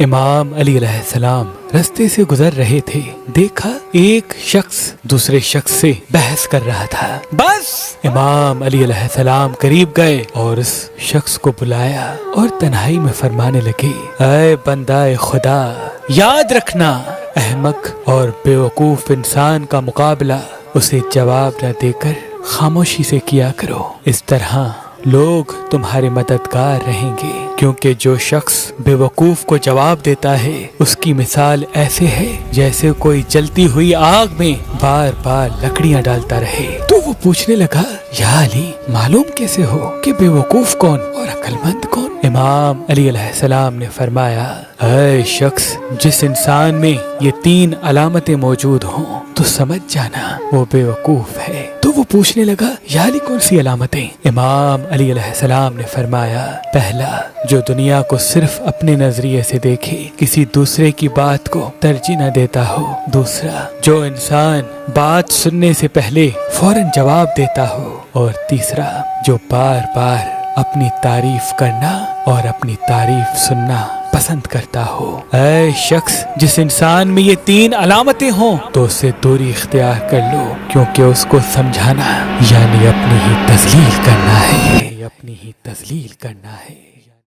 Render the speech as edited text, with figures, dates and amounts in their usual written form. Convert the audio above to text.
امام علی علیہ السلام رستے سے گزر رہے تھے، دیکھا ایک شخص دوسرے شخص سے بحث کر رہا تھا۔ بس امام علی علیہ السلام قریب گئے اور اس شخص کو بلایا اور تنہائی میں فرمانے لگے، اے بندہ خدا، یاد رکھنا احمق اور بیوقوف انسان کا مقابلہ اسے جواب نہ دے کر خاموشی سے کیا کرو، اس طرح لوگ تمہارے مددگار رہیں گے، کیونکہ جو شخص بے وقوف کو جواب دیتا ہے اس کی مثال ایسے ہے جیسے کوئی جلتی ہوئی آگ میں بار بار لکڑیاں ڈالتا رہے۔ تو وہ پوچھنے لگا، یا علی، معلوم کیسے ہو کہ بے وقوف کون اور عقل مند کون؟ امام علی علیہ السلام نے فرمایا، اے شخص، جس انسان میں یہ 3 علامتیں موجود ہوں تو سمجھ جانا وہ بے وقوف ہے۔ تو وہ پوچھنے لگا، یا علی، کون سی علامتیں؟ امام علی علیہ السلام نے فرمایا، پہلا، جو دنیا کو صرف اپنے نظریے سے دیکھے، کسی دوسرے کی بات کو ترجیح نہ دیتا ہو۔ دوسرا، جو انسان بات سننے سے پہلے فوراً جواب دیتا ہو۔ اور تیسرا، جو بار بار اپنی تعریف کرنا اور اپنی تعریف سننا پسند کرتا ہو۔ اے شخص، جس انسان میں یہ 3 علامتیں ہوں تو اسے دوری اختیار کر لو، کیونکہ اس کو سمجھانا یعنی اپنی ہی تذلیل کرنا ہے، اپنی ہی تذلیل کرنا ہے۔